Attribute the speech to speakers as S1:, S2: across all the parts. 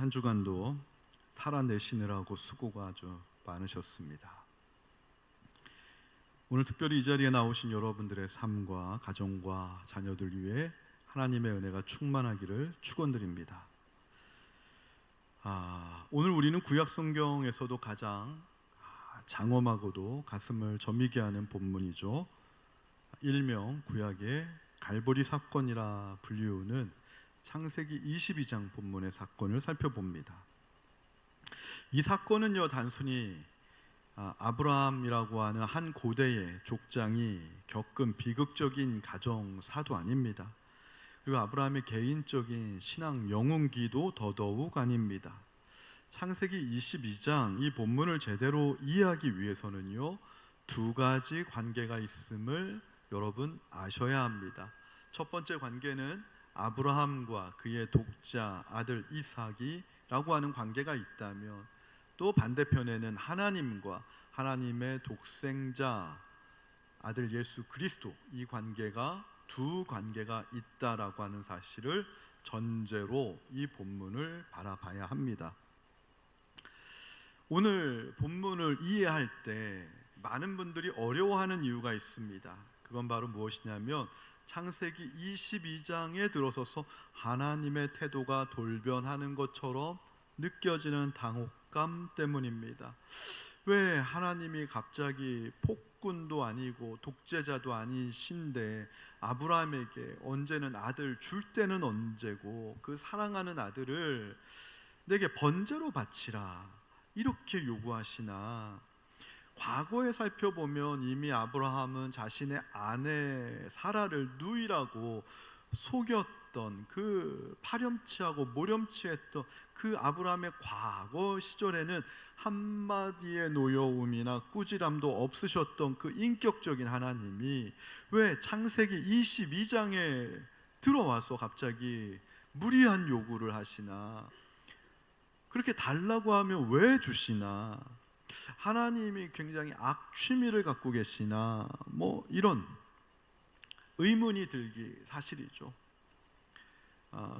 S1: 한 주간도 살아내시느라고 수고가 아주 많으셨습니다. 오늘 특별히 이 자리에 나오신 여러분들의 삶과 가정과 자녀들 위해 하나님의 은혜가 충만하기를 축원드립니다. 오늘 우리는 구약 성경에서도 가장 장엄하고도 가슴을 저미게 하는 본문이죠. 일명 구약의 갈보리 사건이라 불리우는 창세기 22장 본문의 사건을 살펴봅니다. 이 사건은요, 단순히 아브라함이라고 하는 한 고대의 족장이 겪은 비극적인 가정사도 아닙니다. 그리고 아브라함의 개인적인 신앙 영웅기도 더더욱 아닙니다. 창세기 22장 이 본문을 제대로 이해하기 위해서는요, 두 가지 관계가 있음을 여러분 아셔야 합니다. 첫 번째 관계는 아브라함과 그의 독자 아들 이삭이라고 하는 관계가 있다면, 또 반대편에는 하나님과 하나님의 독생자 아들 예수 그리스도, 이 관계가 두 관계가 있다라고 하는 사실을 전제로 이 본문을 바라봐야 합니다. 오늘 본문을 이해할 때 많은 분들이 어려워하는 이유가 있습니다. 그건 바로 무엇이냐면 창세기 22장에 들어서서 하나님의 태도가 돌변하는 것처럼 느껴지는 당혹감 때문입니다. 왜 하나님이 갑자기 폭군도 아니고 독재자도 아니신데 아브라함에게 언제는 아들 줄 때는 언제고 그 사랑하는 아들을 내게 번제로 바치라 이렇게 요구하시나? 과거에 살펴보면 이미 아브라함은 자신의 아내 사라를 누이라고 속였던, 그 파렴치하고 모렴치했던 그 아브라함의 과거 시절에는 한마디의 노여움이나 꾸지람도 없으셨던 그 인격적인 하나님이 왜 창세기 22장에 들어와서 갑자기 무리한 요구를 하시나? 그렇게 달라고 하면 왜 주시나? 하나님이 굉장히 악취미를 갖고 계시나? 이런 의문이 들기 사실이죠.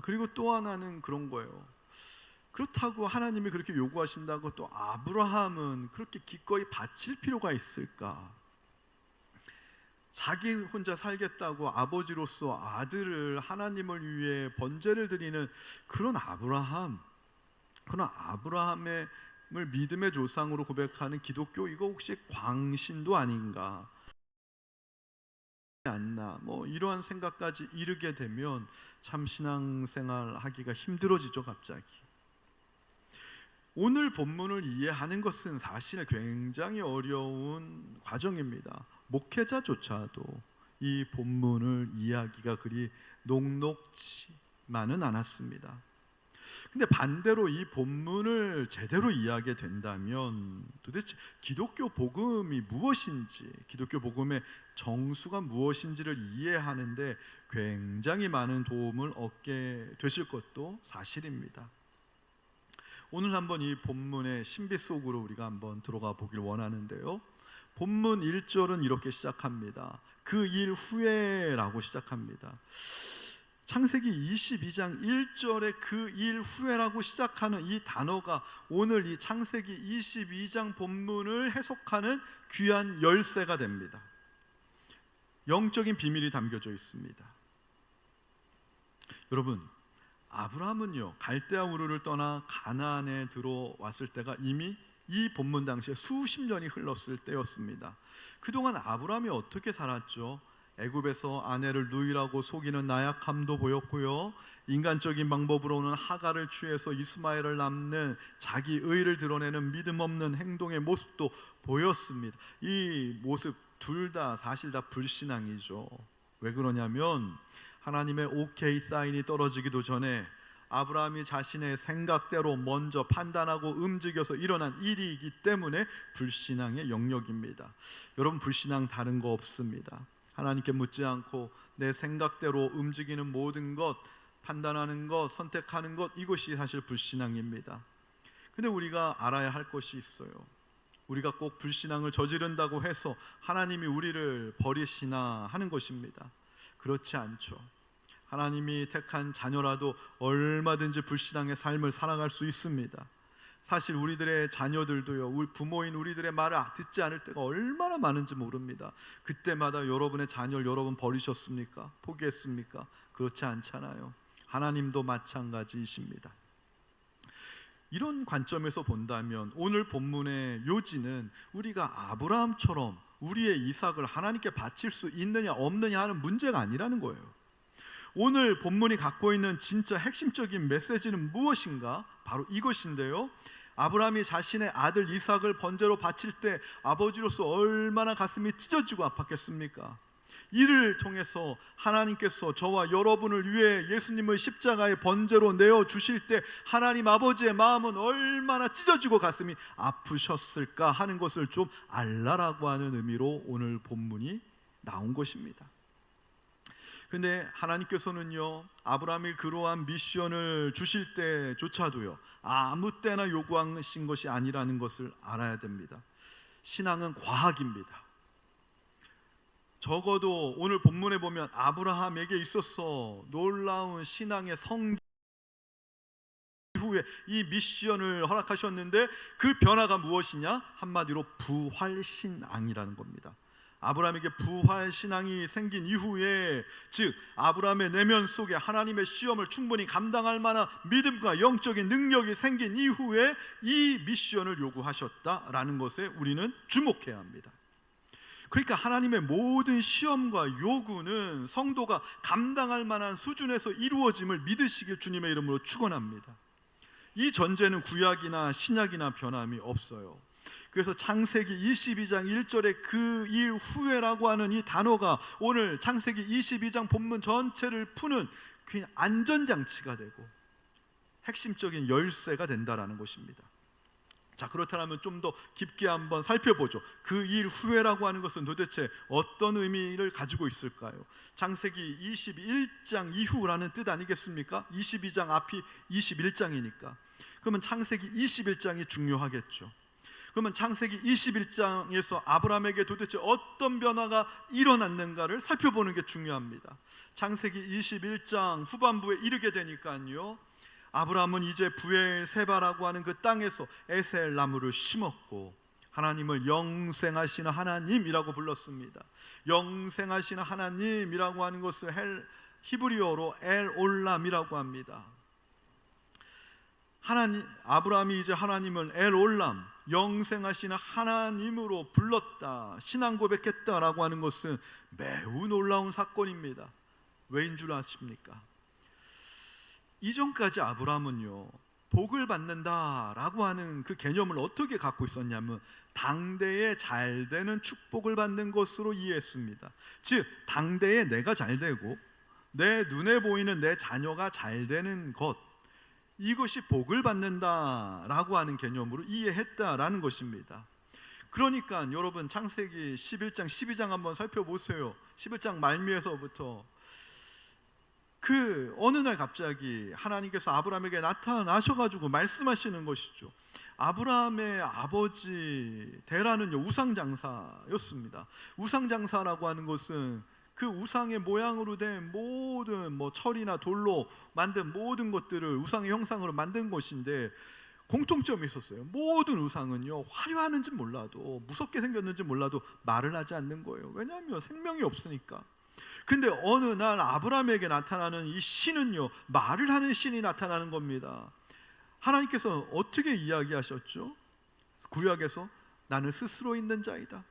S1: 그리고 또 하나는 그런 거예요. 그렇다고 하나님이 그렇게 요구하신다고 또 아브라함은 그렇게 기꺼이 바칠 필요가 있을까? 자기 혼자 살겠다고 아버지로서 아들을 하나님을 위해 번제를 드리는 그런 아브라함의 믿음의 조상으로 고백하는 기독교, 이거 혹시 광신도 아닌가? 이러한 생각까지 이르게 되면 참 신앙생활 하기가 힘들어지죠. 갑자기 오늘 본문을 이해하는 것은 사실 굉장히 어려운 과정입니다. 목회자조차도 이 본문을 이해하기가 그리 녹록지만은 않았습니다. 근데 반대로 이 본문을 제대로 이해하게 된다면 도대체 기독교 복음이 무엇인지, 기독교 복음의 정수가 무엇인지를 이해하는데 굉장히 많은 도움을 얻게 되실 것도 사실입니다. 오늘 한번 이 본문의 신비 속으로 우리가 한번 들어가 보길 원하는데요, 본문 1절은 이렇게 시작합니다. 그 일 후에라고 시작합니다. 창세기 22장 1절에 그 일 후에라고 시작하는 이 단어가 오늘 이 창세기 22장 본문을 해석하는 귀한 열쇠가 됩니다. 영적인 비밀이 담겨져 있습니다. 여러분, 아브라함은요, 갈대아 우르를 떠나 가나안에 들어왔을 때가 이미 이 본문 당시에 수십 년이 흘렀을 때였습니다. 그동안 아브라함이 어떻게 살았죠? 애굽에서 아내를 누이라고 속이는 나약함도 보였고요, 인간적인 방법으로는 하갈을 취해서 이스마엘을 낳는 자기 의를 드러내는 믿음 없는 행동의 모습도 보였습니다. 이 모습 둘 다 사실 다 불신앙이죠. 왜 그러냐면 하나님의 오케이 사인이 떨어지기도 전에 아브라함이 자신의 생각대로 먼저 판단하고 움직여서 일어난 일이기 때문에 불신앙의 영역입니다. 여러분, 불신앙 다른 거 없습니다. 하나님께 묻지 않고 내 생각대로 움직이는 모든 것, 판단하는 것, 선택하는 것, 이것이 사실 불신앙입니다. 근데 우리가 알아야 할 것이 있어요. 우리가 꼭 불신앙을 저지른다고 해서 하나님이 우리를 버리시나 하는 것입니다. 그렇지 않죠. 하나님이 택한 자녀라도 얼마든지 불신앙의 삶을 살아갈 수 있습니다. 사실 우리들의 자녀들도요, 우리 부모인 우리들의 말을 듣지 않을 때가 얼마나 많은지 모릅니다. 그때마다 여러분의 자녀를 여러분 버리셨습니까? 포기했습니까? 그렇지 않잖아요. 하나님도 마찬가지이십니다. 이런 관점에서 본다면 오늘 본문의 요지는 우리가 아브라함처럼 우리의 이삭을 하나님께 바칠 수 있느냐 없느냐 하는 문제가 아니라는 거예요. 오늘 본문이 갖고 있는 진짜 핵심적인 메시지는 무엇인가? 바로 이것인데요, 아브라함이 자신의 아들 이삭을 번제로 바칠 때 아버지로서 얼마나 가슴이 찢어지고 아팠겠습니까? 이를 통해서 하나님께서 저와 여러분을 위해 예수님을 십자가의 번제로 내어주실 때 하나님 아버지의 마음은 얼마나 찢어지고 가슴이 아프셨을까 하는 것을 좀 알라라고 하는 의미로 오늘 본문이 나온 것입니다. 근데 하나님께서는요, 아브라함이 그러한 미션을 주실 때조차도요, 아무 때나 요구하신 것이 아니라는 것을 알아야 됩니다. 신앙은 과학입니다. 적어도 오늘 본문에 보면 아브라함에게 있어서 놀라운 신앙의 성장 이후에 이 미션을 허락하셨는데 그 변화가 무엇이냐? 한마디로 부활신앙이라는 겁니다. 아브라함에게 부활신앙이 생긴 이후에, 즉 아브라함의 내면 속에 하나님의 시험을 충분히 감당할 만한 믿음과 영적인 능력이 생긴 이후에 이 미션을 요구하셨다라는 것에 우리는 주목해야 합니다. 그러니까 하나님의 모든 시험과 요구는 성도가 감당할 만한 수준에서 이루어짐을 믿으시길 주님의 이름으로 축원합니다. 이 전제는 구약이나 신약이나 변함이 없어요. 그래서 창세기 22장 1절에 그 일 후에라고 하는 이 단어가 오늘 창세기 22장 본문 전체를 푸는 그냥 안전장치가 되고 핵심적인 열쇠가 된다라는 것입니다. 자, 그렇다면 좀 더 깊게 한번 살펴보죠. 그 일 후에라고 하는 것은 도대체 어떤 의미를 가지고 있을까요? 창세기 21장 이후라는 뜻 아니겠습니까? 22장 앞이 21장이니까. 그러면 창세기 21장이 중요하겠죠. 그러면 창세기 21장에서 아브라함에게 도대체 어떤 변화가 일어났는가를 살펴보는 게 중요합니다. 창세기 21장 후반부에 이르게 되니까요, 아브라함은 이제 부엘세바라고 하는 그 땅에서 에셀 나무를 심었고 하나님을 영생하시는 하나님이라고 불렀습니다. 영생하시는 하나님이라고 하는 것을 히브리어로 엘올람이라고 합니다. 아브라함이 이제 하나님을 엘올람, 영생하시는 하나님으로 불렀다, 신앙 고백했다라고 하는 것은 매우 놀라운 사건입니다. 왜인 줄 아십니까? 이전까지 아브라함은요, 복을 받는다라고 하는 그 개념을 어떻게 갖고 있었냐면 당대에 잘 되는 축복을 받는 것으로 이해했습니다. 즉 당대에 내가 잘 되고 내 눈에 보이는 내 자녀가 잘 되는 것, 이것이 복을 받는다라고 하는 개념으로 이해했다라는 것입니다. 그러니까 여러분 창세기 11장 12장 한번 살펴보세요. 11장 말미에서부터 그 어느 날 갑자기 하나님께서 아브라함에게 나타나셔가지고 말씀하시는 것이죠. 아브라함의 아버지 데라는요, 우상장사였습니다. 우상장사라고 하는 것은 그 우상의 모양으로 된 모든 철이나 돌로 만든 모든 것들을 우상의 형상으로 만든 것인데 공통점이 있었어요. 모든 우상은요, 화려하는지 몰라도 무섭게 생겼는지 몰라도 말을 하지 않는 거예요. 왜냐하면 생명이 없으니까. 근데 어느 날 아브라함에게 나타나는 이 신은요, 말을 하는 신이 나타나는 겁니다. 하나님께서 어떻게 이야기하셨죠? 구약에서 나는 스스로 있는 자이다.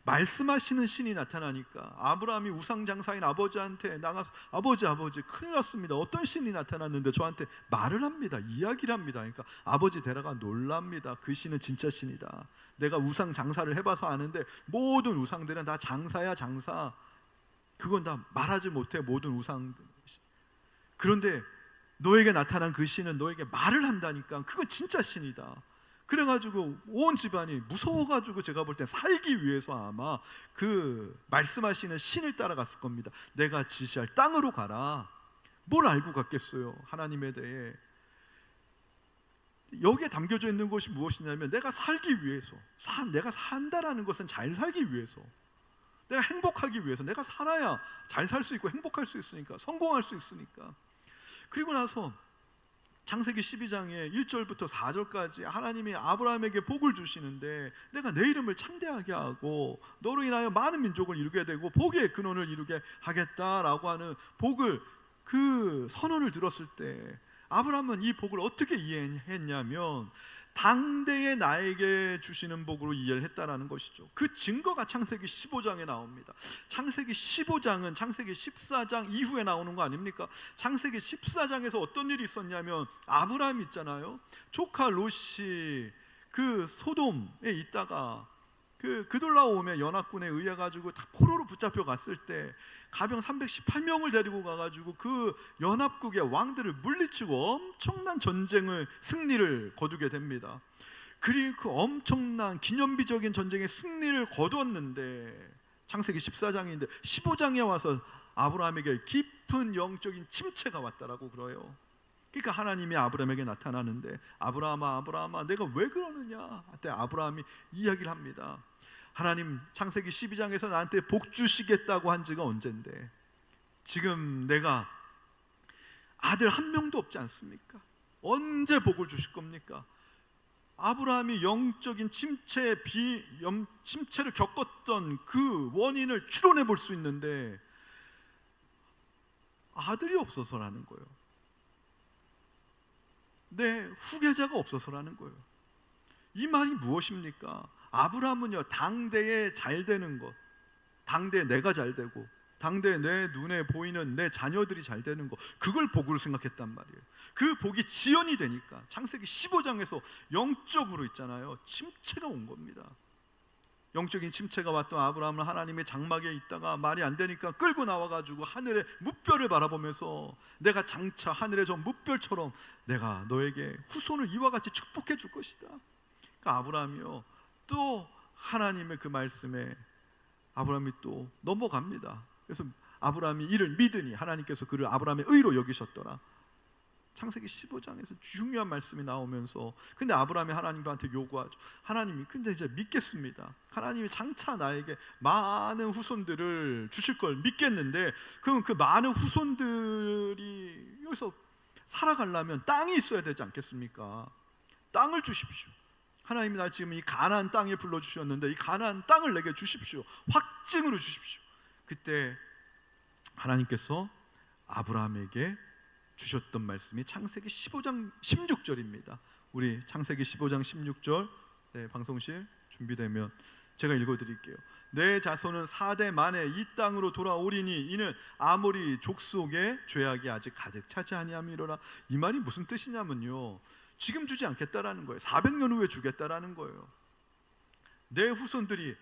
S1: 말씀하시는 신이 나타나니까 아브라함이 우상장사인 아버지한테 나가서 아버지 큰일 났습니다. 어떤 신이 나타났는데 저한테 말을 합니다. 이야기를 합니다. 그러니까 아버지 데라가 놀랍니다. 그 신은 진짜 신이다. 내가 우상장사를 해봐서 아는데 모든 우상들은 다 장사야, 장사. 그건 다 말하지 못해, 모든 우상들. 그런데 너에게 나타난 그 신은 너에게 말을 한다니까. 그건 진짜 신이다. 그래가지고 온 집안이 무서워가지고 제가 볼 때 살기 위해서 아마 그 말씀하시는 신을 따라갔을 겁니다. 내가 지시할 땅으로 가라. 뭘 알고 갔겠어요, 하나님에 대해. 여기에 담겨져 있는 것이 무엇이냐면 내가 살기 위해서, 내가 산다라는 것은 잘 살기 위해서, 내가 행복하기 위해서, 내가 살아야 잘 살 수 있고 행복할 수 있으니까, 성공할 수 있으니까. 그리고 나서 창세기 12장에 1절부터 4절까지 하나님이 아브라함에게 복을 주시는데, 내가 내 이름을 창대하게 하고 너로 인하여 많은 민족을 이루게 되고 복의 근원을 이루게 하겠다라고 하는 복을, 그 선언을 들었을 때 아브라함은 이 복을 어떻게 이해했냐면 당대에 나에게 주시는 복으로 이해를 했다라는 것이죠. 그 증거가 창세기 15장에 나옵니다. 창세기 15장은 창세기 14장 이후에 나오는 거 아닙니까? 창세기 14장에서 어떤 일이 있었냐면, 아브라함 있잖아요, 조카 롯이 그 소돔에 있다가 그 그돌라오메 연합군에 의해 가지고 다 포로로 붙잡혀 갔을 때 가병 318명을 데리고 가가지고 그 연합국의 왕들을 물리치고 엄청난 전쟁을, 승리를 거두게 됩니다. 그리고 그 엄청난 기념비적인 전쟁의 승리를 거두었는데, 창세기 14장인데 15장에 와서 아브라함에게 깊은 영적인 침체가 왔다라고 그래요. 그러니까 하나님이 아브라함에게 나타나는데, 아브라함아 아브라함아 내가 왜 그러느냐 그때 아브라함이 이야기를 합니다. 하나님, 창세기 12장에서 나한테 복 주시겠다고 한 지가 언젠데 지금 내가 아들 한 명도 없지 않습니까? 언제 복을 주실 겁니까? 아브라함이 영적인 침체를 겪었던 그 원인을 추론해 볼 수 있는데 아들이 없어서라는 거예요. 내 후계자가 없어서라는 거예요. 이 말이 무엇입니까? 아브라함은요, 당대에 잘 되는 것, 당대에 내가 잘 되고 당대에 내 눈에 보이는 내 자녀들이 잘 되는 것, 그걸 복으로 생각했단 말이에요. 그 복이 지연이 되니까 창세기 15장에서 영적으로 있잖아요, 침체가 온 겁니다. 영적인 침체가 왔던 아브라함은 하나님의 장막에 있다가 말이 안 되니까 끌고 나와가지고 하늘의 무별을 바라보면서, 내가 장차 하늘의 저 무별처럼 내가 너에게 후손을 이와 같이 축복해 줄 것이다. 그러니까 아브라함이요, 또 하나님의 그 말씀에 아브라함이 또 넘어갑니다. 그래서 아브라함이 이를 믿으니 하나님께서 그를 아브라함의 의로 여기셨더라. 창세기 15장에서 중요한 말씀이 나오면서, 근데 아브라함이 하나님한테 요구하죠. 하나님이 근데 이제 믿겠습니다. 하나님이 장차 나에게 많은 후손들을 주실 걸 믿겠는데, 그럼 그 많은 후손들이 여기서 살아가려면 땅이 있어야 되지 않겠습니까? 땅을 주십시오. 하나님이 날 지금 이 가나안 땅에 불러주셨는데 이 가나안 땅을 내게 주십시오. 확증으로 주십시오. 그때 하나님께서 아브라함에게 주셨던 말씀이 창세기 15장 16절입니다. 우리 창세기 15장 16절, 네, 방송실 준비되면 제가 읽어드릴게요. 내 자손은 4대 만에 이 땅으로 돌아오리니 이는 아모리 족속의 죄악이 아직 가득 차지 아니함이로라. 이 말이 무슨 뜻이냐면요, 지금 주지 않겠다라는 거예요. 400년 후에 주겠다라는 거예요. 내 후손들이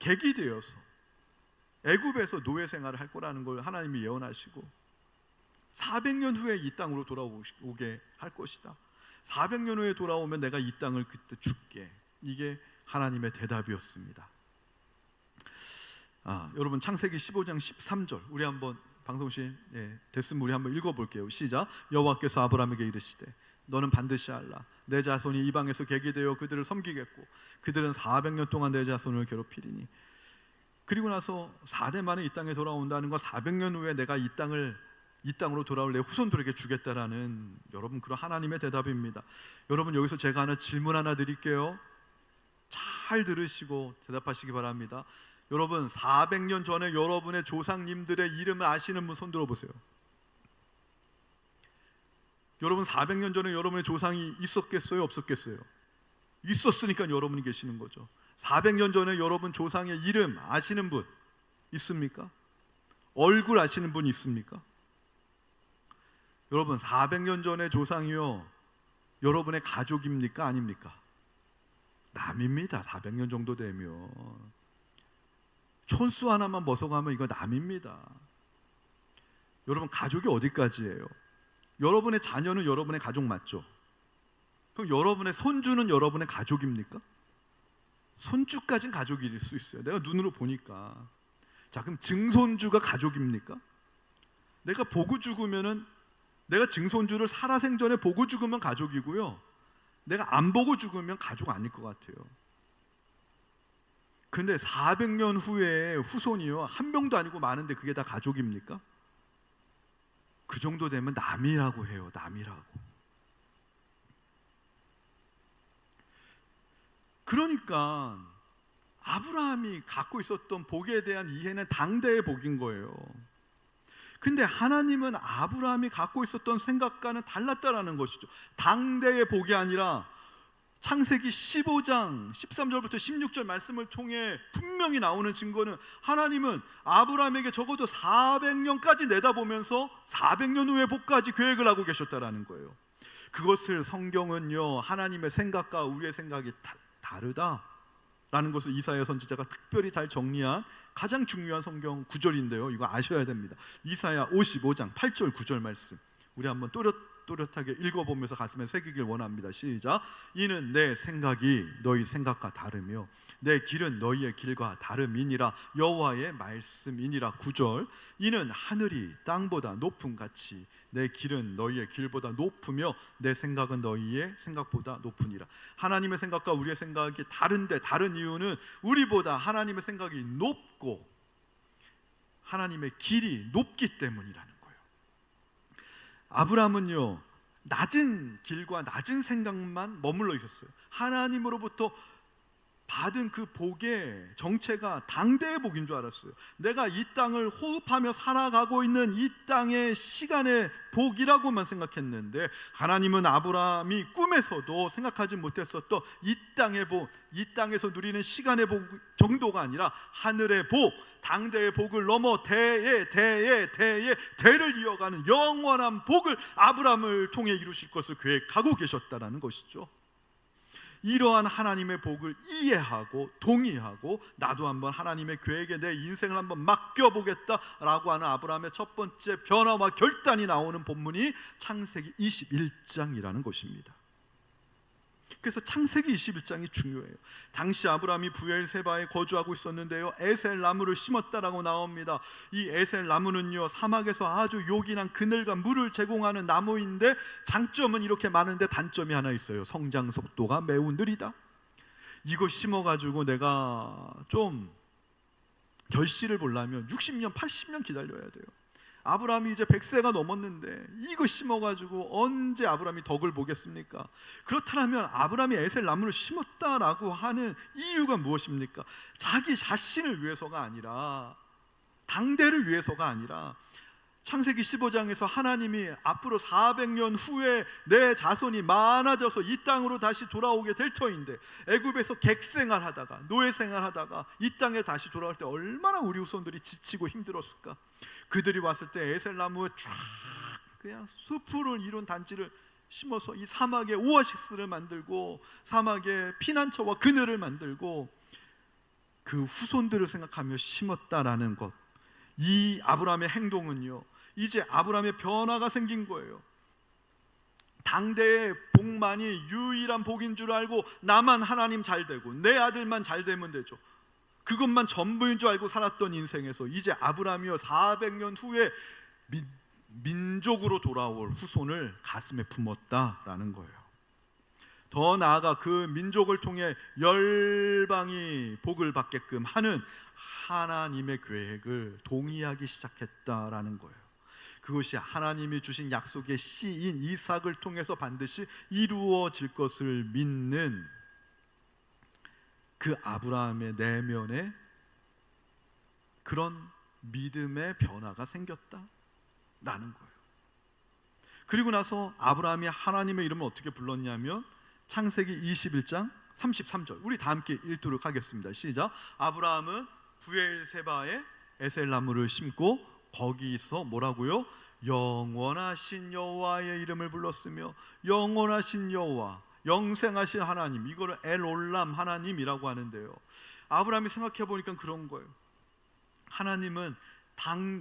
S1: 객이 되어서 애굽에서 노예 생활을 할 거라는 걸 하나님이 예언하시고 400년 후에 이 땅으로 돌아오게 할 것이다. 400년 후에 돌아오면 내가 이 땅을 그때 줄게. 이게 하나님의 대답이었습니다. 여러분 창세기 15장 13절 우리 한번 방송실 됐으면 우리 한번 읽어볼게요. 시작. 여호와께서 아브라함에게 이르시되 너는 반드시 알라. 내 자손이 이방에서 객이 되어 그들을 섬기겠고 그들은 400년 동안 내 자손을 괴롭히리니. 그리고 나서 4대 만에 이 땅에 돌아온다는 건 400년 후에 내가 이 땅으로 돌아올 내 후손들에게 주겠다라는, 여러분 그런 하나님의 대답입니다. 여러분 여기서 제가 하나 질문 하나 드릴게요. 잘 들으시고 대답하시기 바랍니다. 여러분 400년 전에 여러분의 조상님들의 이름을 아시는 분 손 들어보세요. 여러분 400년 전에 여러분의 조상이 있었겠어요? 없었겠어요? 있었으니까 여러분이 계시는 거죠. 400년 전에 여러분 조상의 이름 아시는 분 있습니까? 얼굴 아시는 분 있습니까? 여러분 400년 전의 조상이요, 여러분의 가족입니까? 아닙니까? 남입니다. 400년 정도 되면 촌수 하나만 벗어가면 이거 남입니다. 여러분 가족이 어디까지예요? 여러분의 자녀는 여러분의 가족 맞죠? 그럼 여러분의 손주는 여러분의 가족입니까? 손주까지는 가족일 수 있어요. 내가 눈으로 보니까. 자, 그럼 증손주가 가족입니까? 내가 보고 죽으면은, 내가 증손주를 살아생전에 보고 죽으면 가족이고요, 내가 안 보고 죽으면 가족 아닐 것 같아요. 근데 400년 후에 후손이요, 한 명도 아니고 많은데 그게 다 가족입니까? 그 정도 되면 남이라고 해요. 남이라고. 그러니까 아브라함이 갖고 있었던 복에 대한 이해는 당대의 복인 거예요. 근데 하나님은 아브라함이 갖고 있었던 생각과는 달랐다라는 것이죠. 당대의 복이 아니라 창세기 15장 13절부터 16절 말씀을 통해 분명히 나오는 증거는, 하나님은 아브라함에게 적어도 400년까지 내다보면서 400년 후의 복까지 계획을 하고 계셨다라는 거예요. 그것을 성경은요, 하나님의 생각과 우리의 생각이 다르다라는 것을 이사야 선지자가 특별히 잘 정리한 가장 중요한 성경 구절인데요, 이거 아셔야 됩니다. 이사야 55장 8절 9절 말씀 우리 한번 또렷하게 읽어보면서 가슴에 새기길 원합니다. 시작. 이는 내 생각이 너희 생각과 다르며 내 길은 너희의 길과 다름이니라. 여호와의 말씀이니라. 9절. 이는 하늘이 땅보다 높음 같이 내 길은 너희의 길보다 높으며 내 생각은 너희의 생각보다 높으니라. 하나님의 생각과 우리의 생각이 다른데, 다른 이유는 우리보다 하나님의 생각이 높고 하나님의 길이 높기 때문이라는 거예요. 아브라함은요, 낮은 길과 낮은 생각만 머물러 있었어요. 하나님으로부터 받은 그 복의 정체가 당대의 복인 줄 알았어요. 내가 이 땅을 호흡하며 살아가고 있는 이 땅의 시간의 복이라고만 생각했는데, 하나님은 아브라함이 꿈에서도 생각하지 못했었던 이 땅의 복, 이 땅에서 누리는 시간의 복 정도가 아니라 하늘의 복, 당대의 복을 넘어 대를 이어가는 영원한 복을 아브라함을 통해 이루실 것을 계획하고 계셨다라는 것이죠. 이러한 하나님의 복을 이해하고 동의하고 나도 한번 하나님의 계획에 내 인생을 한번 맡겨보겠다라고 하는 아브라함의 첫 번째 변화와 결단이 나오는 본문이 창세기 21장이라는 것입니다. 그래서 창세기 21장이 중요해요. 당시 아브라함이 부엘세바에 거주하고 있었는데요, 에셀 나무를 심었다라고 나옵니다. 이 에셀 나무는요, 사막에서 아주 요긴한 그늘과 물을 제공하는 나무인데, 장점은 이렇게 많은데 단점이 하나 있어요. 성장 속도가 매우 느리다. 이거 심어가지고 내가 좀 결실을 보려면 60년 80년 기다려야 돼요. 아브라함이 이제 100세가 넘었는데 이거 심어가지고 언제 아브라함이 덕을 보겠습니까? 그렇다면 아브라함이 에셀 나무를 심었다라고 하는 이유가 무엇입니까? 자기 자신을 위해서가 아니라, 당대를 위해서가 아니라, 창세기 15장에서 하나님이 앞으로 400년 후에 내 자손이 많아져서 이 땅으로 다시 돌아오게 될 터인데, 애굽에서 객생활하다가 노예생활하다가 이 땅에 다시 돌아올 때 얼마나 우리 후손들이 지치고 힘들었을까? 그들이 왔을 때 에셀 나무에 쫙 그냥 숲을 이룬 단지를 심어서 이 사막에 오아시스를 만들고 사막에 피난처와 그늘을 만들고 그 후손들을 생각하며 심었다라는 것, 이 아브라함의 행동은요, 이제 아브라함의 변화가 생긴 거예요. 당대의 복만이 유일한 복인 줄 알고 나만 하나님 잘 되고 내 아들만 잘 되면 되죠, 그것만 전부인 줄 알고 살았던 인생에서 이제 아브라함이요, 400년 후에 민족으로 돌아올 후손을 가슴에 품었다라는 거예요. 더 나아가 그 민족을 통해 열방이 복을 받게끔 하는 하나님의 계획을 동의하기 시작했다라는 거예요. 그것이 하나님이 주신 약속의 씨인 이삭을 통해서 반드시 이루어질 것을 믿는 그 아브라함의 내면에 그런 믿음의 변화가 생겼다라는 거예요. 그리고 나서 아브라함이 하나님의 이름을 어떻게 불렀냐면 창세기 21장 33절 우리 다 함께 읽도록 하겠습니다. 시작. 아브라함은 부엘세바에 에셀 나무를 심고 거기서 뭐라고요? 영원하신 여호와의 이름을 불렀으며, 영원하신 여호와, 영생하신 하나님, 이거를 엘올람 하나님이라고 하는데요, 아브라함이 생각해 보니까 그런 거예요. 하나님은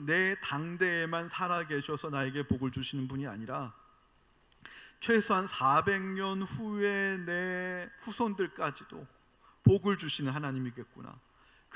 S1: 내 당대에만 살아계셔서 나에게 복을 주시는 분이 아니라 최소한 400년 후에 내 후손들까지도 복을 주시는 하나님이겠구나.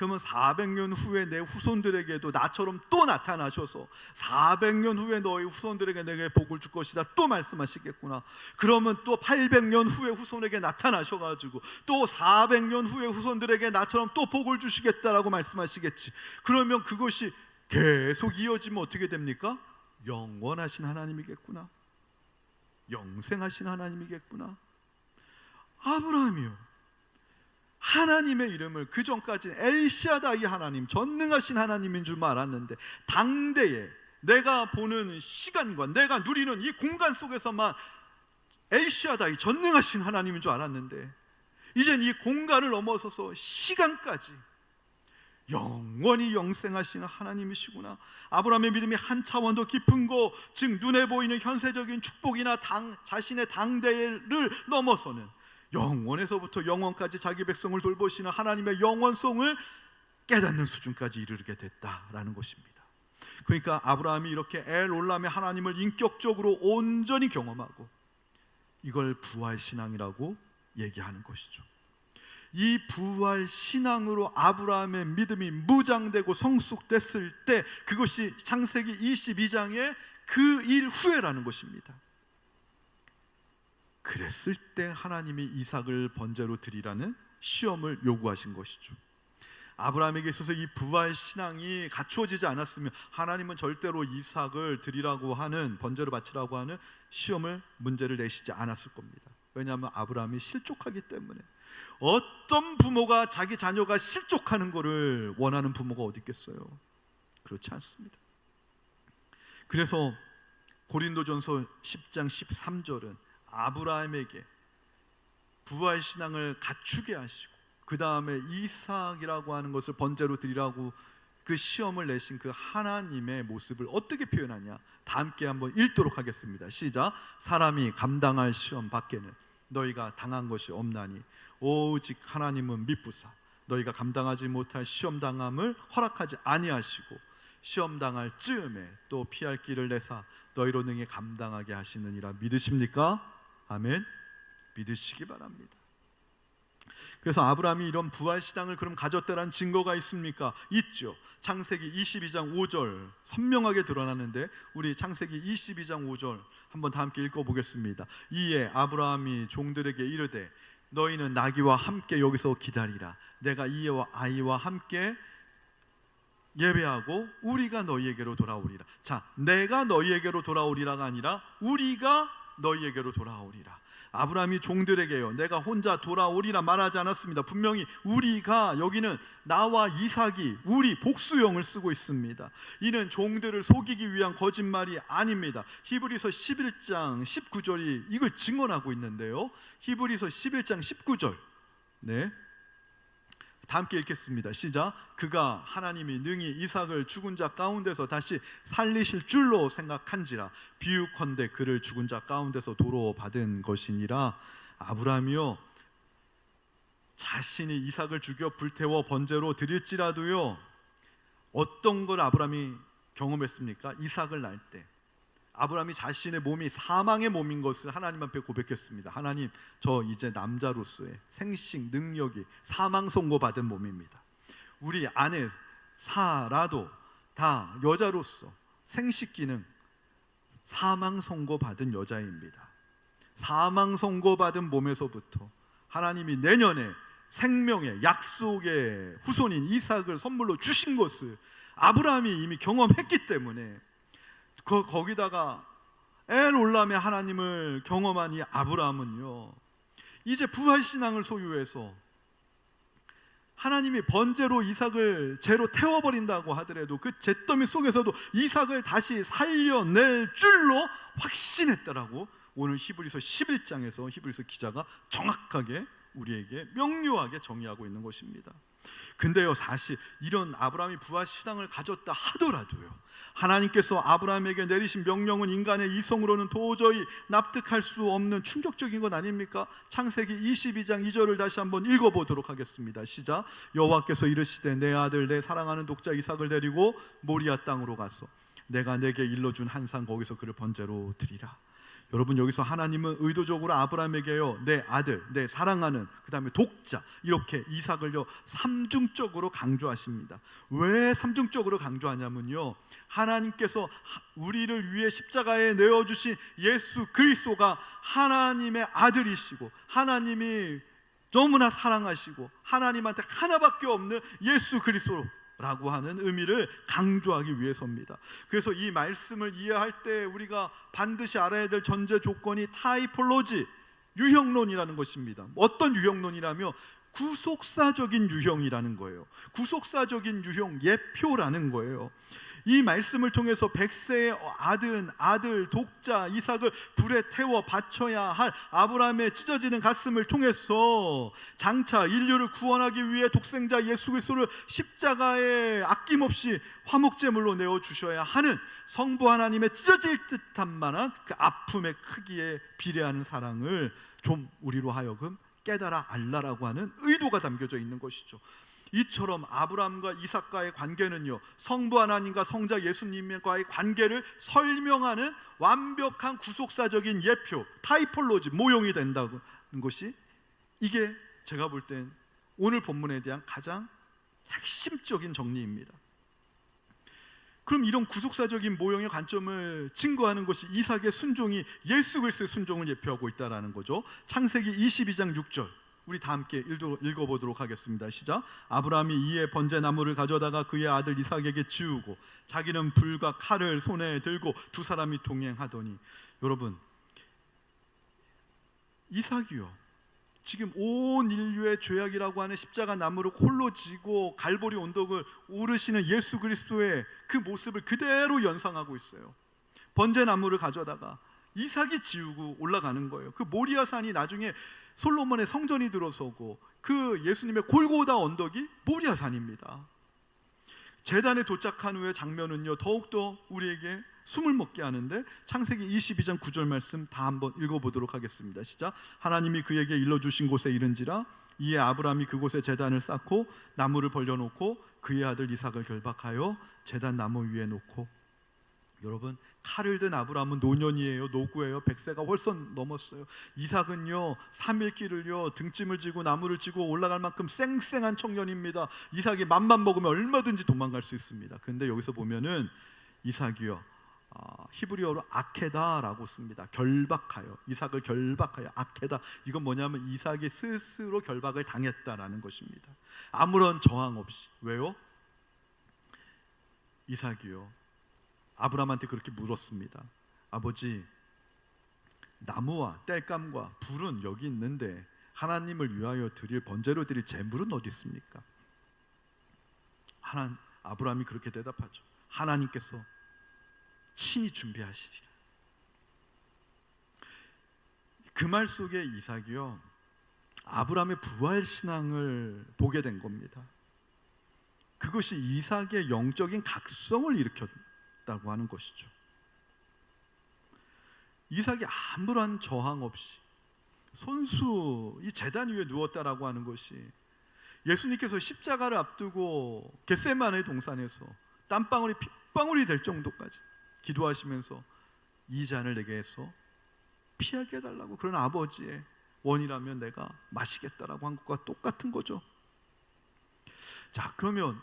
S1: 그러면 400년 후에 내 후손들에게도 나처럼 또 나타나셔서 400년 후에 너희 후손들에게 내게 복을 줄 것이다 또 말씀하시겠구나. 그러면 또 800년 후에 후손에게 나타나셔가지고 또 400년 후에 후손들에게 나처럼 또 복을 주시겠다라고 말씀하시겠지. 그러면 그것이 계속 이어지면 어떻게 됩니까? 영원하신 하나님이겠구나, 영생하신 하나님이겠구나. 아브라함이요, 하나님의 이름을 그 전까지 엘샤다이 하나님, 전능하신 하나님인 줄 알았는데 당대에 내가 보는 시간과 내가 누리는 이 공간 속에서만 엘샤다이 전능하신 하나님인 줄 알았는데 이젠 이 공간을 넘어서서 시간까지 영원히 영생하시는 하나님이시구나. 아브라함의 믿음이 한 차원 더 깊은 거, 즉 눈에 보이는 현세적인 축복이나 자신의 당대를 넘어서는 영원에서부터 영원까지 자기 백성을 돌보시는 하나님의 영원성을 깨닫는 수준까지 이르게 됐다라는 것입니다. 그러니까 아브라함이 이렇게 엘올람의 하나님을 인격적으로 온전히 경험하고 이걸 부활신앙이라고 얘기하는 것이죠. 이 부활신앙으로 아브라함의 믿음이 무장되고 성숙됐을 때 그것이 창세기 22장의 그 일 후에라는 것입니다. 그랬을 때 하나님이 이삭을 번제로 드리라는 시험을 요구하신 것이죠. 아브라함에게 있어서 이 부활신앙이 갖추어지지 않았으면 하나님은 절대로 이삭을 드리라고 하는, 번제로 바치라고 하는 시험을, 문제를 내시지 않았을 겁니다. 왜냐하면 아브라함이 실족하기 때문에. 어떤 부모가 자기 자녀가 실족하는 것을 원하는 부모가 어디 있겠어요? 그렇지 않습니다. 그래서 고린도전서 10장 13절은 아브라함에게 부활신앙을 갖추게 하시고 그 다음에 이삭이라고 하는 것을 번제로 드리라고 그 시험을 내신 그 하나님의 모습을 어떻게 표현하냐, 다 함께 한번 읽도록 하겠습니다. 시작. 사람이 감당할 시험 밖에는 너희가 당한 것이 없나니 오직 하나님은 미쁘사 너희가 감당하지 못할 시험 당함을 허락하지 아니하시고 시험 당할 즈음에 또 피할 길을 내사 너희로 능히 감당하게 하시느니라. 믿으십니까? 아멘. 믿으시기 바랍니다. 그래서 아브라함이 이런 부활신앙을 그럼 가졌다는 증거가 있습니까? 있죠. 창세기 22장 5절 선명하게 드러나는데 우리 창세기 22장 5절 한번 다 함께 읽어보겠습니다. 이에 아브라함이 종들에게 이르되 너희는 나귀와 함께 여기서 기다리라. 내가 이와 아이와 함께 예배하고 우리가 너희에게로 돌아오리라. 자, 내가 너희에게로 돌아오리라가 아니라 우리가 너희에게로 돌아오리라. 아브라함이 종들에게요, 내가 혼자 돌아오리라 말하지 않았습니다. 분명히 우리가, 여기는 나와 이삭이, 우리 복수형을 쓰고 있습니다. 이는 종들을 속이기 위한 거짓말이 아닙니다. 히브리서 11장 19절이 이걸 증언하고 있는데요. 히브리서 11장 19절, 네, 다 함께 읽겠습니다. 시작. 그가 하나님이 능히 이삭을 죽은 자 가운데서 다시 살리실 줄로 생각한지라 비유컨대 그를 죽은 자 가운데서 도로 받은 것이니라. 아브라함이요, 자신이 이삭을 죽여 불태워 번제로 드릴지라도요, 어떤 걸 아브라함이 경험했습니까? 이삭을 낳을 때 아브라함이 자신의 몸이 사망의 몸인 것을 하나님 앞에 고백했습니다. 하나님, 저 이제 남자로서의 생식 능력이 사망 선고받은 몸입니다. 우리 아내 사라도 다 여자로서 생식 기능 사망 선고받은 여자입니다. 사망 선고받은 몸에서부터 하나님이 내년에 생명의 약속의 후손인 이삭을 선물로 주신 것을 아브라함이 이미 경험했기 때문에 거기다가 엘올람의 하나님을 경험한 이 아브라함은요, 이제 부활신앙을 소유해서 하나님이 번제로 이삭을 죄로 태워버린다고 하더라도 그 잿더미 속에서도 이삭을 다시 살려낼 줄로 확신했다라고 오늘 히브리서 11장에서 히브리서 기자가 정확하게 우리에게 명료하게 정의하고 있는 것입니다. 근데요, 사실 이런 아브라함이 부활신앙을 가졌다 하더라도요, 하나님께서 아브라함에게 내리신 명령은 인간의 이성으로는 도저히 납득할 수 없는 충격적인 것 아닙니까? 창세기 22장 2절을 다시 한번 읽어보도록 하겠습니다. 시작. 여호와께서 이르시되 내 아들 내 사랑하는 독자 이삭을 데리고 모리아 땅으로 가서 내가 내게 일러준 한 산 거기서 그를 번제로 드리라. 여러분, 여기서 하나님은 의도적으로 아브라함에게요, 내 아들, 내 사랑하는, 그 다음에 독자, 이렇게 이삭을요 삼중적으로 강조하십니다. 왜 삼중적으로 강조하냐면요, 하나님께서 우리를 위해 십자가에 내어주신 예수 그리스도가 하나님의 아들이시고, 하나님이 너무나 사랑하시고 하나님한테 하나밖에 없는 예수 그리스도라고 하는 의미를 강조하기 위해서입니다. 그래서 이 말씀을 이해할 때 우리가 반드시 알아야 될 전제 조건이 타이폴로지, 유형론이라는 것입니다. 어떤 유형론이라며 구속사적인 유형이라는 거예요. 구속사적인 유형, 예표라는 거예요. 이 말씀을 통해서 100세의 아들, 독자 이삭을 불에 태워 바쳐야 할 아브라함의 찢어지는 가슴을 통해서 장차 인류를 구원하기 위해 독생자 예수 그리스도를 십자가에 아낌없이 화목제물로 내어주셔야 하는 성부 하나님의 찢어질 듯한 만한 그 아픔의 크기에 비례하는 사랑을 좀 우리로 하여금 깨달아 알라라고 하는 의도가 담겨져 있는 것이죠. 이처럼 아브라함과 이삭과의 관계는요, 성부 하나님과 성자 예수님과의 관계를 설명하는 완벽한 구속사적인 예표, 타이폴로지, 모형이 된다는 것이, 이게 제가 볼 땐 오늘 본문에 대한 가장 핵심적인 정리입니다. 그럼 이런 구속사적인 모형의 관점을 증거하는 것이 이삭의 순종이 예수 그리스도의 순종을 예표하고 있다는 거죠. 창세기 22장 6절 우리 다 함께 읽어보도록 하겠습니다. 시작. 아브라함이 이에 번제나무를 가져다가 그의 아들 이삭에게 지우고 자기는 불과 칼을 손에 들고 두 사람이 동행하더니, 여러분, 이삭이요, 지금 온 인류의 죄악이라고 하는 십자가 나무를 홀로 지고 갈보리 언덕을 오르시는 예수 그리스도의 그 모습을 그대로 연상하고 있어요. 번제나무를 가져다가 이삭이 지우고 올라가는 거예요. 그 모리아산이 나중에 솔로몬의 성전이 들어서고 그 예수님의 골고다 언덕이 모리아산입니다. 제단에 도착한 후의 장면은요, 더욱더 우리에게 숨을 먹게 하는데, 창세기 22장 9절 말씀 다 한번 읽어보도록 하겠습니다. 시작. 하나님이 그에게 일러주신 곳에 이른지라 이에 아브라함이 그곳에 제단을 쌓고 나무를 벌려놓고 그의 아들 이삭을 결박하여 제단 나무 위에 놓고. 여러분, 칼을 든 아브라함은 노년이에요. 노구예요. 100세가 훨씬 넘었어요. 이삭은요 3일 길을요 등짐을 지고 나무를 지고 올라갈 만큼 쌩쌩한 청년입니다. 이삭이 맘만 먹으면 얼마든지 도망갈 수 있습니다. 근데 여기서 보면은 이삭이요 히브리어로 아케다라고 씁니다. 결박하여, 이삭을 결박하여. 아케다, 이건 뭐냐면 이삭이 스스로 결박을 당했다라는 것입니다. 아무런 저항 없이. 왜요? 이삭이요 아브라함한테 그렇게 물었습니다. 아버지, 나무와 땔감과 불은 여기 있는데 하나님을 위하여 드릴 번제로 드릴 제물은 어디 있습니까? 아브라함이 그렇게 대답하죠. 하나님께서 친히 준비하시리라. 그 말 속에 이삭이요 아브라함의 부활 신앙을 보게 된 겁니다. 그것이 이삭의 영적인 각성을 일으켰다고 하는 것이죠. 이삭이 아무런 저항 없이 손수 이 제단 위에 누웠다라고 하는 것이, 예수님께서 십자가를 앞두고 겟세마네 동산에서 땀방울이 핏방울이 될 정도까지 기도하시면서 이 잔을 내게 해서 피하게 해달라고, 그런 아버지의 원이라면 내가 마시겠다라고 한 것과 똑같은 거죠. 자, 그러면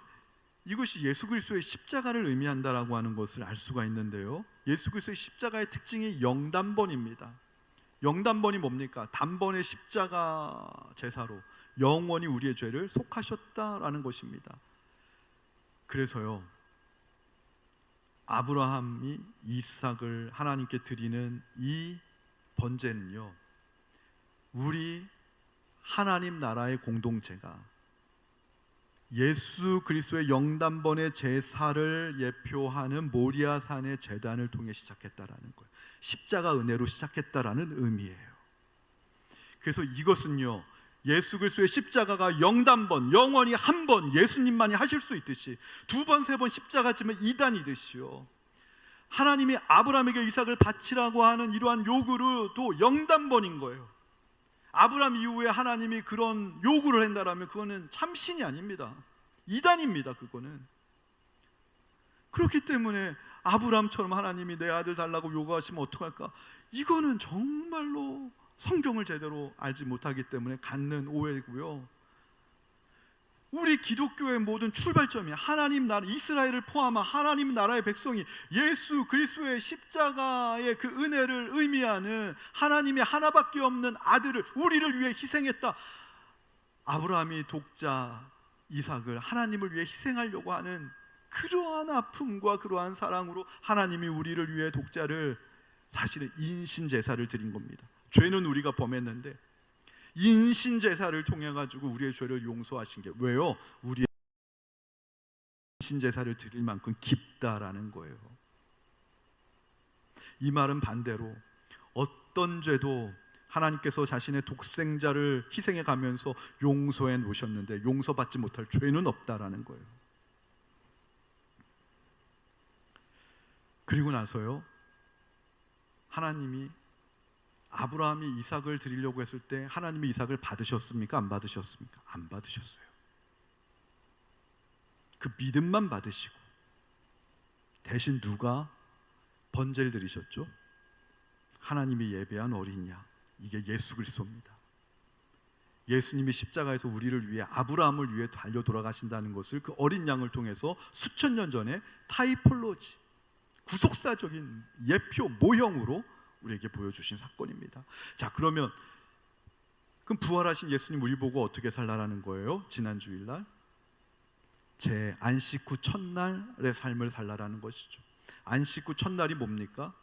S1: 이것이 예수 그리스도의 십자가를 의미한다라고 하는 것을 알 수가 있는데요, 예수 그리스도의 십자가의 특징이 영단번입니다. 영단번이 뭡니까? 단번의 십자가 제사로 영원히 우리의 죄를 속하셨다라는 것입니다. 그래서요 아브라함이 이삭을 하나님께 드리는 이 번제는요, 우리 하나님 나라의 공동체가 예수 그리스도의 영단번의 제사를 예표하는 모리아산의 제단을 통해 시작했다라는 거예요. 십자가 은혜로 시작했다라는 의미예요. 그래서 이것은요, 예수 그리스도의 십자가가 영단번, 영원히 한 번 예수님만이 하실 수 있듯이 두 번, 세 번 십자가 지면 이단이듯이요, 하나님이 아브라함에게 이삭을 바치라고 하는 이러한 요구를 또 영단번인 거예요. 아브라함 이후에 하나님이 그런 요구를 한다라면 그거는 참신이 아닙니다. 이단입니다. 그거는. 그렇기 때문에 아브라함처럼 하나님이 내 아들 달라고 요구하시면 어떡할까? 이거는 정말로 성경을 제대로 알지 못하기 때문에 갖는 오해고요. 우리 기독교의 모든 출발점이 하나님 나라, 이스라엘을 포함한 하나님 나라의 백성이 예수 그리스도의 십자가의 그 은혜를 의미하는 하나님의 하나밖에 없는 아들을 우리를 위해 희생했다. 아브라함이 독자 이삭을 하나님을 위해 희생하려고 하는 그러한 아픔과 그러한 사랑으로 하나님이 우리를 위해 독자를 사실은 인신제사를 드린 겁니다. 죄는 우리가 범했는데 인신제사를 통해 가지고 우리의 죄를 용서하신 게 왜요? 우리의 인신제사를 드릴 만큼 깊다라는 거예요. 이 말은 반대로 어떤 죄도 하나님께서 자신의 독생자를 희생해 가면서 용서해 놓으셨는데 용서받지 못할 죄는 없다라는 거예요. 그리고 나서요, 하나님이 아브라함이 이삭을 드리려고 했을 때 하나님이 이삭을 받으셨습니까? 안 받으셨습니까? 안 받으셨어요. 그 믿음만 받으시고 대신 누가 번제를 드리셨죠? 하나님이 예배한 어린 양, 이게 예수 그리스도입니다. 예수님이 십자가에서 우리를 위해, 아브라함을 위해 달려 돌아가신다는 것을 그 어린 양을 통해서 수천 년 전에 타이폴로지, 구속사적인 예표 모형으로 우리에게 보여주신 사건입니다. 자, 그러면 그럼 부활하신 예수님 우리 보고 어떻게 살라라는 거예요? 지난 주일날 제 안식 후 첫날의 삶을 살라라는 것이죠. 안식 후 첫날이 뭡니까?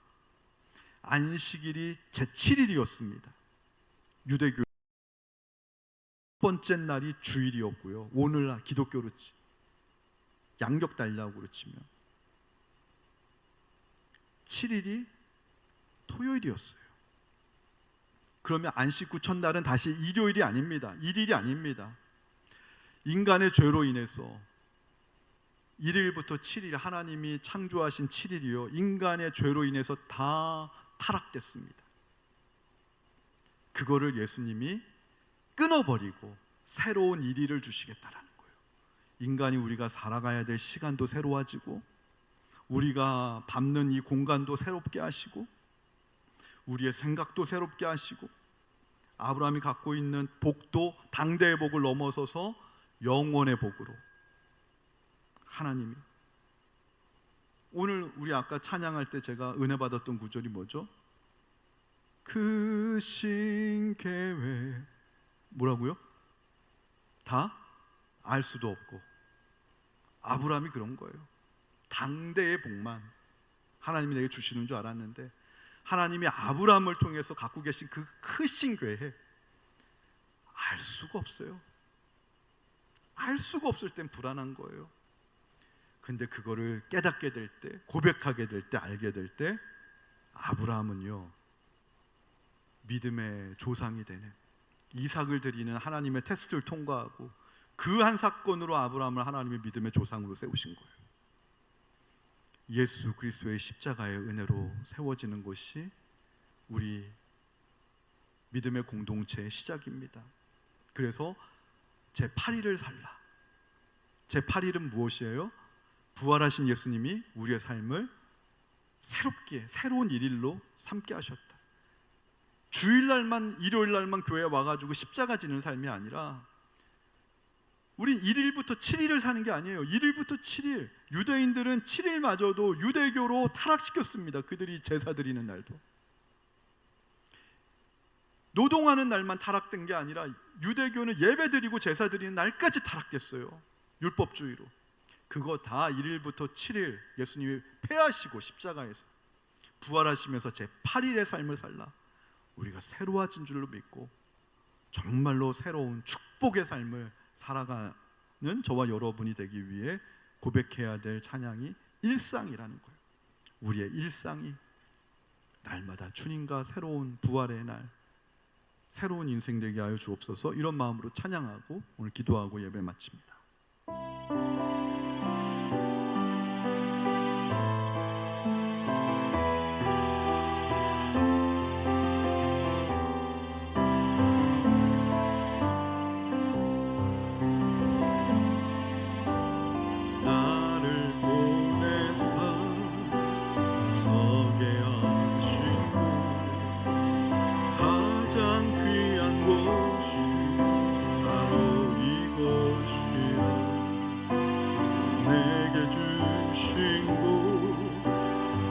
S1: 안식일이 제7일이었습니다. 유대교 첫 번째 날이 주일이었고요. 오늘날 기독교로 양력 달력으로 치면 7일이 토요일이었어요. 그러면 안식 후 첫날은 다시 일요일이 아닙니다. 일일이 아닙니다. 인간의 죄로 인해서 1일부터 7일, 하나님이 창조하신 7일이요, 인간의 죄로 인해서 다 타락됐습니다. 그거를 예수님이 끊어버리고 새로운 1일을 주시겠다라는 거예요. 인간이 우리가 살아가야 될 시간도 새로워지고 우리가 밟는 이 공간도 새롭게 하시고 우리의 생각도 새롭게 하시고 아브라함이 갖고 있는 복도 당대의 복을 넘어서서 영원의 복으로 하나님이, 오늘 우리 아까 찬양할 때 제가 은혜 받았던 구절이 뭐죠? 크신 계획, 뭐라고요? 다 알 수도 없고. 아브라함이 그런 거예요. 당대의 복만 하나님이 내게 주시는 줄 알았는데 하나님이 아브라함을 통해서 갖고 계신 그 크신 계획 알 수가 없어요. 알 수가 없을 땐 불안한 거예요. 근데 그거를 깨닫게 될 때, 고백하게 될 때, 알게 될 때 아브라함은요, 믿음의 조상이 되는, 이삭을 드리는 하나님의 테스트를 통과하고 그 한 사건으로 아브라함을 하나님의 믿음의 조상으로 세우신 거예요. 예수 그리스도의 십자가의 은혜로 세워지는 것이 우리 믿음의 공동체의 시작입니다. 그래서 제8일을 살라. 제8일은 무엇이에요? 부활하신 예수님이 우리의 삶을 새롭게, 새로운 일일로 삼게 하셨다. 주일날만, 일요일날만 교회에 와가지고 십자가 지는 삶이 아니라 우리 1일부터 7일을 사는 게 아니에요. 1일부터 7일. 유대인들은 7일마저도 유대교로 타락시켰습니다. 그들이 제사 드리는 날도. 노동하는 날만 타락된 게 아니라 유대교는 예배 드리고 제사 드리는 날까지 타락됐어요. 율법주의로. 그거 다 1일부터 7일 예수님이 패하시고 십자가에서 부활하시면서 제8일의 삶을 살라. 우리가 새로워진 줄로 믿고 정말로 새로운 축복의 삶을 살아가는 저와 여러분이 되기 위해 고백해야 될 찬양이 일상이라는 거예요. 우리의 일상이 날마다 주님과 새로운 부활의 날, 새로운 인생 되게 하여 주옵소서. 이런 마음으로 찬양하고 오늘 기도하고 예배 마칩니다. 나를 보내사 내게 주신 곳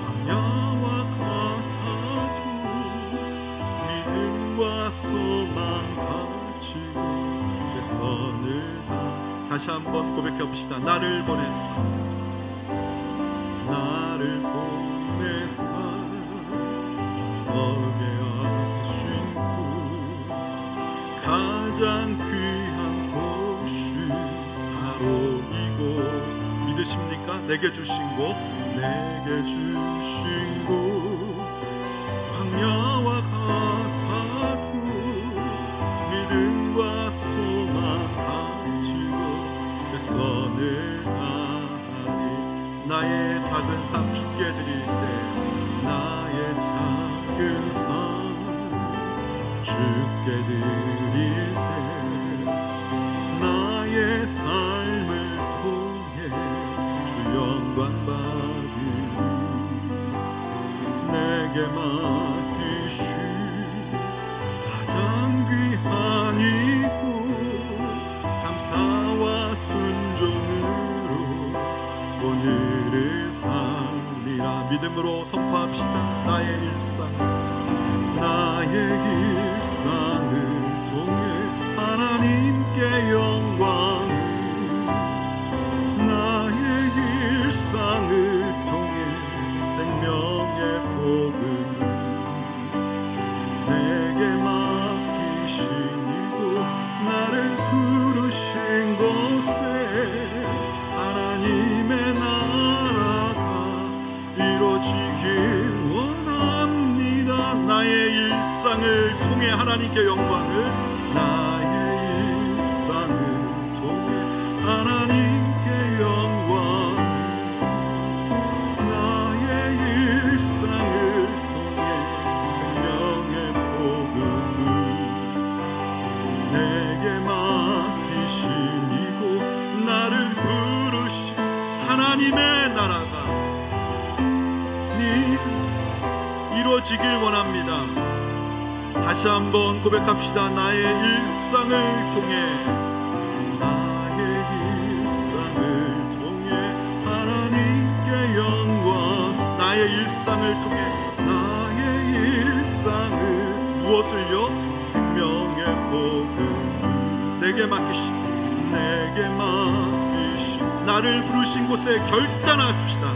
S1: 광야와 같아도 믿음과 소망 가지고 최선을 다. 다시 한번 고백해봅시다. 나를 보내사 나를 보내사 서게 하신 곳 가장 귀한 곳이 바로 이곳. 믿으십니까? 내게 주신 곳, 내게 주신 곳 광야와 같아도 믿음과 소망 가지고 최선을 다하리. 나의 작은 삶 주께 드릴 때 나의 작은 삶 주께 드릴 때 나의 삶을 통해 주 영광 받으리. 내게 맡기신 가장 귀한 이곳 감사와 순종으로 오늘을 살리라. 믿음으로 선포합시다. 나의 일상을 통해 하나님께 영광을 나의 일상을 통해 생명의 복음을 내게 맡기신 이곳 나를 부르신 곳에 하나님의 나라가 이루어지길 원합니다. 나의 일상을 통해 하나님께 영광을 나의 일상을 통해 하나님께 영광 나의 일상을 통해 생명의 복음을 내게 맡기신 이곳 나를 부르신 하나님의 나라가 이루어지길 원합니다. 다시 한번 고백합시다. 나의 일상을 통해 하나님께 영광 나의 일상을 통해 나의 일상을 무엇을요? 생명의 복음 내게 맡기신 나를 부르신 곳에 결단합시다.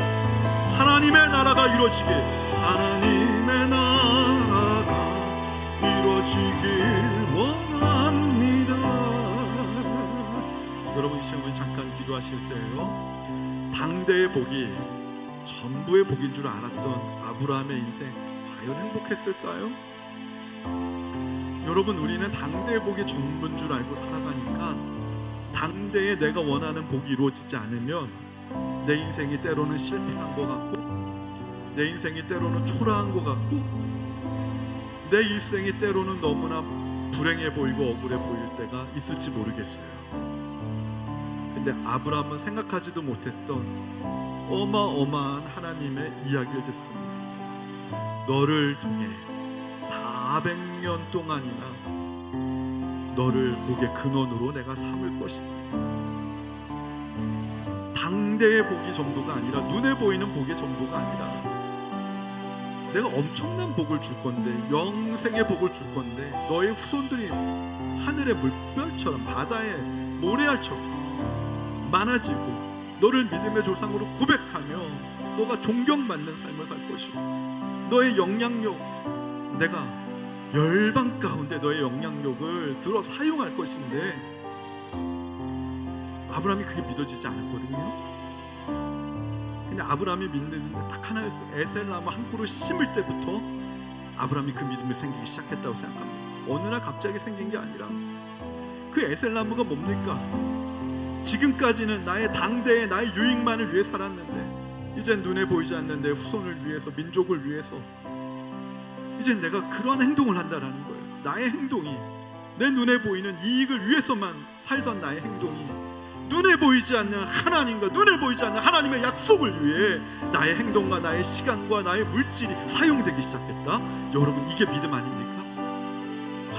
S1: 하나님의 나라가 이루어지길 하나님의 나라가 이루어지길 원합니다. 여러분 이 시간에 잠깐 기도하실 때요 당대의 복이 전부의 복인 줄 알았던 아브라함의 인생 과연 행복했을까요? 여러분 우리는 당대의 복이 전부인 줄 알고 살아가니까 당대에 내가 원하는 복이 이루어지지 않으면 내 인생이 때로는 실패한 것 같고 내 인생이 때로는 초라한 것 같고 내 일생이 때로는 너무나 불행해 보이고 억울해 보일 때가 있을지 모르겠어요. 근데 아브라함은 생각하지도 못했던 어마어마한 하나님의 이야기를 듣습니다. 너를 통해 400년 동안이나 너를 복의 근원으로 내가 삼을 것이다. 당대의 복이 전부가 아니라 눈에 보이는 복이 전부가 아니라 내가 엄청난 복을 줄 건데 영생의 복을 줄 건데 너의 후손들이 하늘의 물결처럼 바다의 모래알처럼 많아지고 너를 믿음의 조상으로 고백하며 너가 존경받는 삶을 살 것이고 너의 영향력 내가 열방 가운데 너의 영향력을 들어 사용할 것인데 아브라함이 그게 믿어지지 않았거든요. 근데 아브라함이 믿는 데 딱 하나였어요. 에셀나무 한 그루 심을 때부터 아브라함이 그 믿음이 생기기 시작했다고 생각합니다. 어느 날 갑자기 생긴 게 아니라 그 에셀나무가 뭡니까? 지금까지는 나의 당대에 나의 유익만을 위해 살았는데 이제 눈에 보이지 않는 내 후손을 위해서 민족을 위해서 이제 내가 그러한 행동을 한다라는 거예요. 나의 행동이 내 눈에 보이는 이익을 위해서만 살던 나의 행동이 눈에 보이지 않는 하나님과 눈에 보이지 않는 하나님의 약속을 위해 나의 행동과 나의 시간과 나의 물질이 사용되기 시작했다. 여러분 이게 믿음 아닙니까?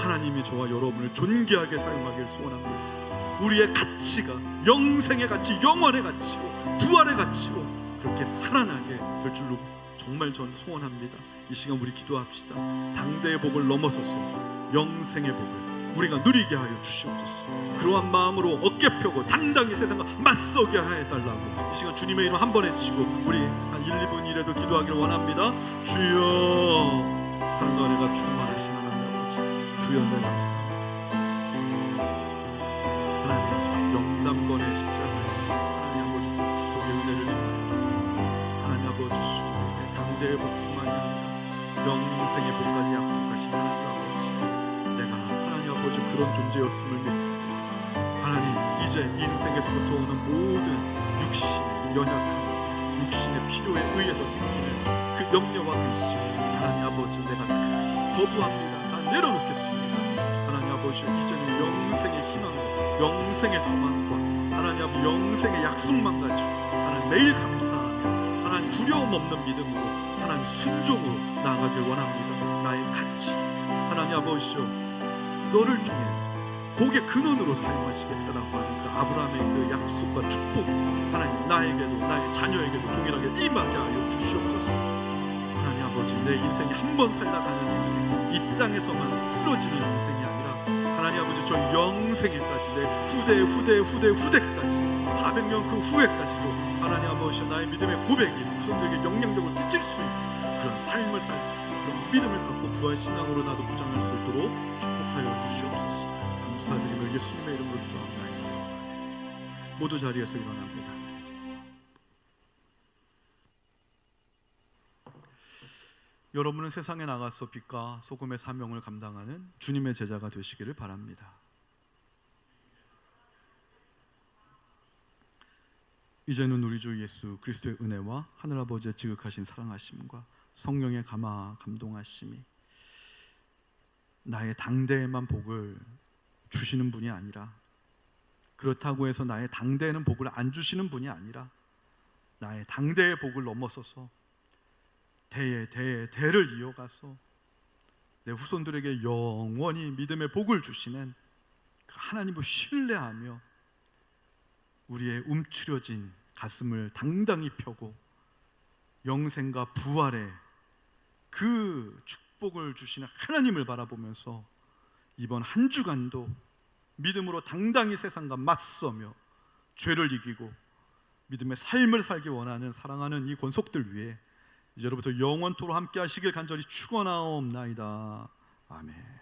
S1: 하나님이 저와 여러분을 존귀하게 사용하기를 소원합니다. 우리의 가치가 영생의 가치, 영원의 가치로 부활의 가치로 그렇게 살아나게 될 줄로 정말 전 소원합니다. 이 시간 우리 기도합시다. 당대의 복을 넘어서서 영생의 복을 우리가 누리게 하여 주시옵소서. 그러한 마음으로 어깨 펴고 당당히 세상과 맞서게 해달라고 이 시간 주님의 이름 한 번 외치고 우리 한 1, 2분 이라도 기도하기를 원합니다. 주여, 사랑과 은혜가 충만하신 하나님 아버지, 주여 내 감사합니다. 하나님, 영단번의 십자가에 하나님 아버지 구속의 은혜를 통하여서 하나님 아버지 수의 당대의 복뿐만이 아니라 영생의 복까지 약속하신 하나님 아버지, 내가 하나님 아버지 그런 존재였음을 믿습니다. 하나님, 이제 인생에서부터 오는 모든 육신의 연약함, 육신의 필요에 의해서 생기는 그 염려와 근심, 하나님 아버지 내가 다 거부합니다. 다 내려놓겠습니다. 하나님 아버지, 이제는 영생의 희망과 영생의 소망과 하나님 아버지 영생의 약속만 가지고 하나님 매일 감사하며 하나님 두려움 없는 믿음으로 하나님 순종으로 나아가길 원합니다. 나의 가치 하나님 아버지요, 너를 통해 복의 근원으로 사용하시겠다라고 하는 그 아브라함의 그 약속과 축복, 하나님 나에게도 나의 자녀에게도 동일하게 임하게 하여 주시옵소서. 하나님 아버지, 내 인생이 한 번 살다 가는 인생, 이 땅에서만 쓰러지는 인생이 아니라 하나님 아버지 저 영생에까지, 내 후대까지 400년 그 후에까지도 하나님 아버지 나의 믿음의 고백이 후손들에게 영향력을 끼칠 수 있는 그런 삶을 살서 그런 믿음을 갖고 부활신앙으로 나도 무장할 수 있도록 축복하여 주시옵소서. 감사드리며 예수님의 이름으로 기도합니다. 아멘. 모두 자리에서 일어납니다. 여러분은 세상에 나가서 빛과 소금의 사명을 감당하는 주님의 제자가 되시기를 바랍니다. 이제는 우리 주 예수 그리스도의 은혜와 하늘아버지의 지극하신 사랑하심과 성령의 감동하심이 나의 당대에만 복을 주시는 분이 아니라, 그렇다고 해서 나의 당대에는 복을 안 주시는 분이 아니라 나의 당대의 복을 넘어서서 대를 이어가서 내 후손들에게 영원히 믿음의 복을 주시는 그 하나님을 신뢰하며 우리의 움츠려진 가슴을 당당히 펴고 영생과 부활의 그 축복을 주시는 하나님을 바라보면서 이번 한 주간도 믿음으로 당당히 세상과 맞서며 죄를 이기고 믿음의 삶을 살기 원하는 사랑하는 이 권속들 위해 이제로부터 영원토록 함께 하시길 간절히 축원하옵나이다. 아멘.